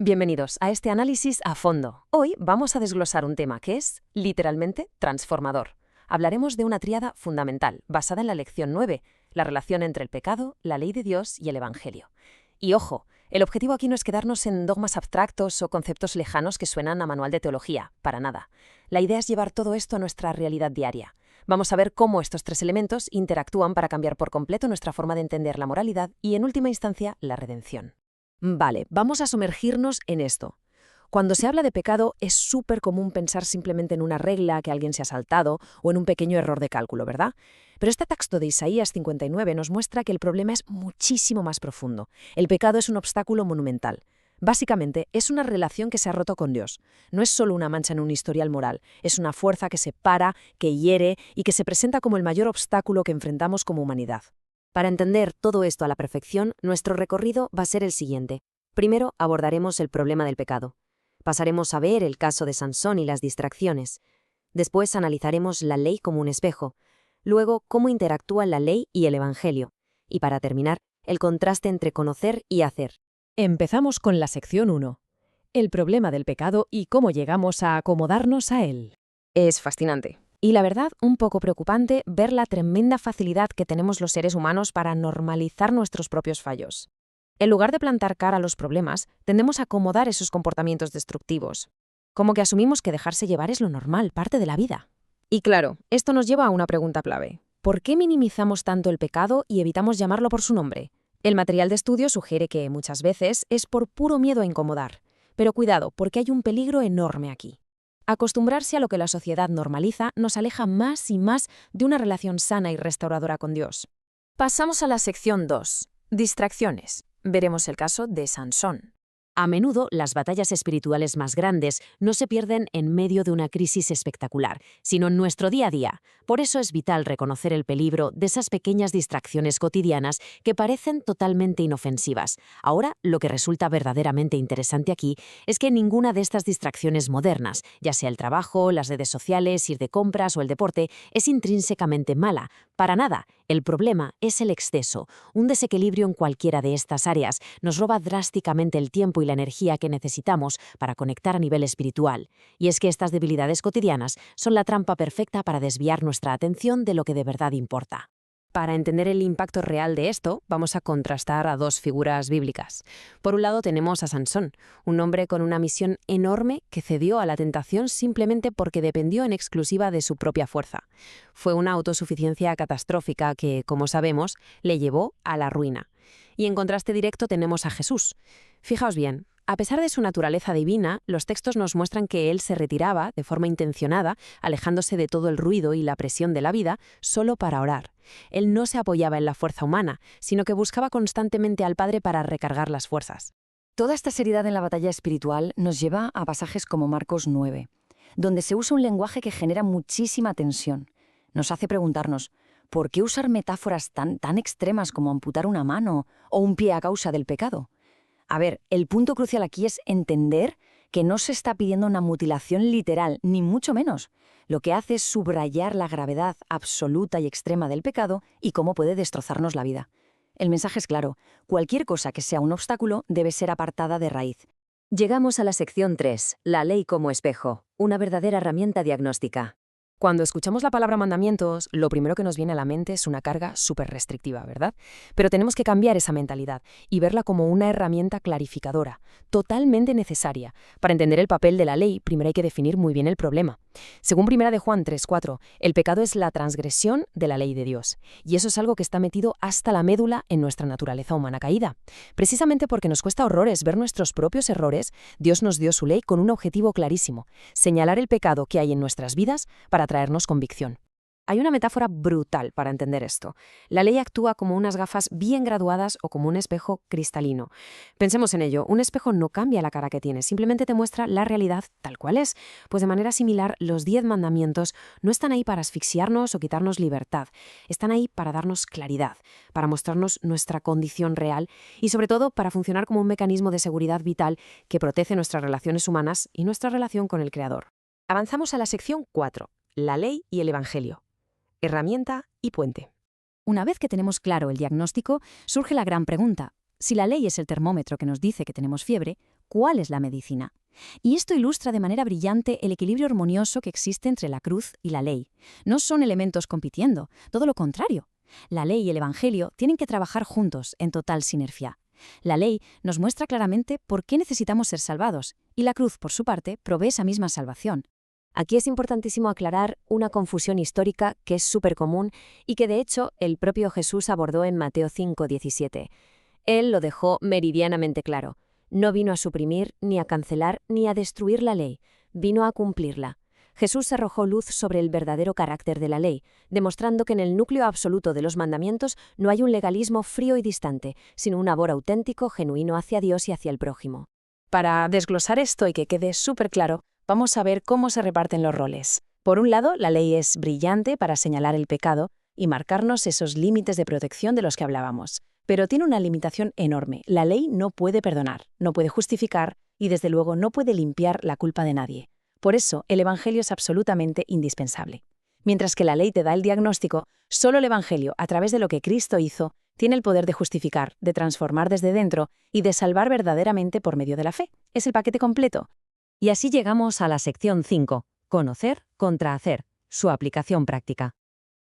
Bienvenidos a este análisis a fondo. Hoy vamos a desglosar un tema que es, literalmente, transformador. Hablaremos de una tríada fundamental, basada en la lección 9, la relación entre el pecado, la ley de Dios y el Evangelio. Y ojo, el objetivo aquí no es quedarnos en dogmas abstractos o conceptos lejanos que suenan a manual de teología, para nada. La idea es llevar todo esto a nuestra realidad diaria. Vamos a ver cómo estos tres elementos interactúan para cambiar por completo nuestra forma de entender la moralidad y, en última instancia, la redención. Vale, vamos a sumergirnos en esto. Cuando se habla de pecado, es súper común pensar simplemente en una regla que alguien se ha saltado o en un pequeño error de cálculo, ¿verdad? Pero este texto de Isaías 59 nos muestra que el problema es muchísimo más profundo. El pecado es un obstáculo monumental. Básicamente, es una relación que se ha roto con Dios. No es solo una mancha en un historial moral, es una fuerza que separa, que hiere y que se presenta como el mayor obstáculo que enfrentamos como humanidad. Para entender todo esto a la perfección, nuestro recorrido va a ser el siguiente. Primero, abordaremos el problema del pecado. Pasaremos a ver el caso de Sansón y las distracciones. Después analizaremos la ley como un espejo. Luego, cómo interactúan la ley y el Evangelio. Y para terminar, el contraste entre conocer y hacer. Empezamos con la sección 1. El problema del pecado y cómo llegamos a acomodarnos a él. Es fascinante. Y la verdad, un poco preocupante ver la tremenda facilidad que tenemos los seres humanos para normalizar nuestros propios fallos. En lugar de plantar cara a los problemas, tendemos a acomodar esos comportamientos destructivos. Como que asumimos que dejarse llevar es lo normal, parte de la vida. Y claro, esto nos lleva a una pregunta clave. ¿Por qué minimizamos tanto el pecado y evitamos llamarlo por su nombre? El material de estudio sugiere que, muchas veces, es por puro miedo a incomodar. Pero cuidado, porque hay un peligro enorme aquí. Acostumbrarse a lo que la sociedad normaliza nos aleja más y más de una relación sana y restauradora con Dios. Pasamos a la sección 2. Distracciones. Veremos el caso de Sansón. A menudo, las batallas espirituales más grandes no se pierden en medio de una crisis espectacular, sino en nuestro día a día. Por eso es vital reconocer el peligro de esas pequeñas distracciones cotidianas que parecen totalmente inofensivas. Ahora, lo que resulta verdaderamente interesante aquí es que ninguna de estas distracciones modernas, ya sea el trabajo, las redes sociales, ir de compras o el deporte, es intrínsecamente mala. Para nada. El problema es el exceso. Un desequilibrio en cualquiera de estas áreas nos roba drásticamente el tiempo y la energía que necesitamos para conectar a nivel espiritual. Y es que estas debilidades cotidianas son la trampa perfecta para desviar nuestra atención de lo que de verdad importa. Para entender el impacto real de esto, vamos a contrastar a dos figuras bíblicas. Por un lado tenemos a Sansón, un hombre con una misión enorme que cedió a la tentación simplemente porque dependió en exclusiva de su propia fuerza. Fue una autosuficiencia catastrófica que, como sabemos, le llevó a la ruina. Y en contraste directo tenemos a Jesús. Fijaos bien. A pesar de su naturaleza divina, los textos nos muestran que él se retiraba, de forma intencionada, alejándose de todo el ruido y la presión de la vida, solo para orar. Él no se apoyaba en la fuerza humana, sino que buscaba constantemente al Padre para recargar las fuerzas. Toda esta seriedad en la batalla espiritual nos lleva a pasajes como Marcos 9, donde se usa un lenguaje que genera muchísima tensión. Nos hace preguntarnos, ¿por qué usar metáforas tan extremas como amputar una mano o un pie a causa del pecado? A ver, el punto crucial aquí es entender que no se está pidiendo una mutilación literal, ni mucho menos. Lo que hace es subrayar la gravedad absoluta y extrema del pecado y cómo puede destrozarnos la vida. El mensaje es claro, cualquier cosa que sea un obstáculo debe ser apartada de raíz. Llegamos a la sección 3, la ley como espejo, una verdadera herramienta diagnóstica. Cuando escuchamos la palabra mandamientos, lo primero que nos viene a la mente es una carga súper restrictiva, ¿verdad? Pero tenemos que cambiar esa mentalidad y verla como una herramienta clarificadora, totalmente necesaria. Para entender el papel de la ley, primero hay que definir muy bien el problema. Según 1 de Juan 3:4, el pecado es la transgresión de la ley de Dios. Y eso es algo que está metido hasta la médula en nuestra naturaleza humana caída. Precisamente porque nos cuesta horrores ver nuestros propios errores, Dios nos dio su ley con un objetivo clarísimo: señalar el pecado que hay en nuestras vidas para traernos convicción. Hay una metáfora brutal para entender esto. La ley actúa como unas gafas bien graduadas o como un espejo cristalino. Pensemos en ello, un espejo no cambia la cara que tienes, simplemente te muestra la realidad tal cual es. Pues de manera similar, los 10 mandamientos no están ahí para asfixiarnos o quitarnos libertad, están ahí para darnos claridad, para mostrarnos nuestra condición real y sobre todo para funcionar como un mecanismo de seguridad vital que protege nuestras relaciones humanas y nuestra relación con el Creador. Avanzamos a la sección 4, la ley y el Evangelio. Herramienta y puente. Una vez que tenemos claro el diagnóstico, surge la gran pregunta. Si la ley es el termómetro que nos dice que tenemos fiebre, cuál es la medicina. Y esto ilustra de manera brillante el equilibrio armonioso que existe entre la cruz y la ley. No son elementos compitiendo, todo lo contrario. La ley y el Evangelio tienen que trabajar juntos, en total sinergia. La ley nos muestra claramente por qué necesitamos ser salvados, y la cruz, por su parte, provee esa misma salvación. Aquí es importantísimo aclarar una confusión histórica que es súper común y que de hecho el propio Jesús abordó en Mateo 5:17. Él lo dejó meridianamente claro. No vino a suprimir, ni a cancelar, ni a destruir la ley, vino a cumplirla. Jesús arrojó luz sobre el verdadero carácter de la ley, demostrando que en el núcleo absoluto de los mandamientos no hay un legalismo frío y distante, sino un amor auténtico, genuino hacia Dios y hacia el prójimo. Para desglosar esto y que quede súper claro, vamos a ver cómo se reparten los roles. Por un lado, la ley es brillante para señalar el pecado y marcarnos esos límites de protección de los que hablábamos. Pero tiene una limitación enorme. La ley no puede perdonar, no puede justificar y, desde luego, no puede limpiar la culpa de nadie. Por eso, el Evangelio es absolutamente indispensable. Mientras que la ley te da el diagnóstico, solo el Evangelio, a través de lo que Cristo hizo, tiene el poder de justificar, de transformar desde dentro y de salvar verdaderamente por medio de la fe. Es el paquete completo. Y así llegamos a la sección 5, conocer contra hacer, su aplicación práctica.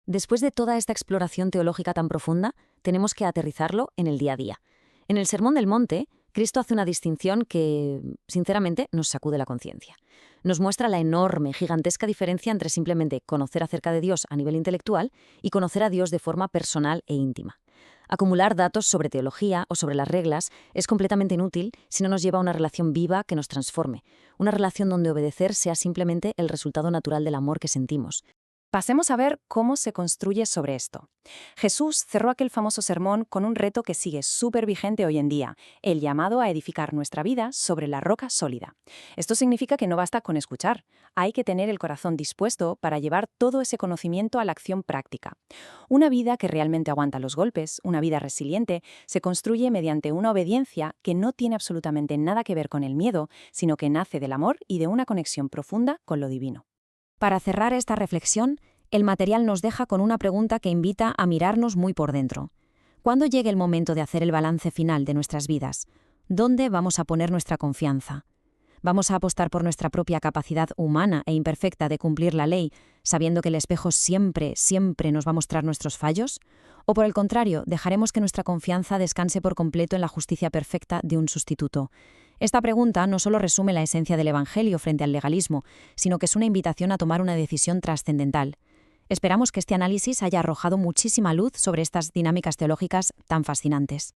Después de toda esta exploración teológica tan profunda, tenemos que aterrizarlo en el día a día. En el Sermón del Monte, Cristo hace una distinción que, sinceramente, nos sacude la conciencia. Nos muestra la enorme, gigantesca diferencia entre simplemente conocer acerca de Dios a nivel intelectual y conocer a Dios de forma personal e íntima. Acumular datos sobre teología o sobre las reglas es completamente inútil si no nos lleva a una relación viva que nos transforme, una relación donde obedecer sea simplemente el resultado natural del amor que sentimos. Pasemos a ver cómo se construye sobre esto. Jesús cerró aquel famoso sermón con un reto que sigue súper vigente hoy en día, el llamado a edificar nuestra vida sobre la roca sólida. Esto significa que no basta con escuchar, hay que tener el corazón dispuesto para llevar todo ese conocimiento a la acción práctica. Una vida que realmente aguanta los golpes, una vida resiliente, se construye mediante una obediencia que no tiene absolutamente nada que ver con el miedo, sino que nace del amor y de una conexión profunda con lo divino. Para cerrar esta reflexión, el material nos deja con una pregunta que invita a mirarnos muy por dentro. ¿Cuándo llegue el momento de hacer el balance final de nuestras vidas? ¿Dónde vamos a poner nuestra confianza? ¿Vamos a apostar por nuestra propia capacidad humana e imperfecta de cumplir la ley, sabiendo que el espejo siempre nos va a mostrar nuestros fallos? ¿O por el contrario, dejaremos que nuestra confianza descanse por completo en la justicia perfecta de un sustituto? Esta pregunta no solo resume la esencia del Evangelio frente al legalismo, sino que es una invitación a tomar una decisión trascendental. Esperamos que este análisis haya arrojado muchísima luz sobre estas dinámicas teológicas tan fascinantes.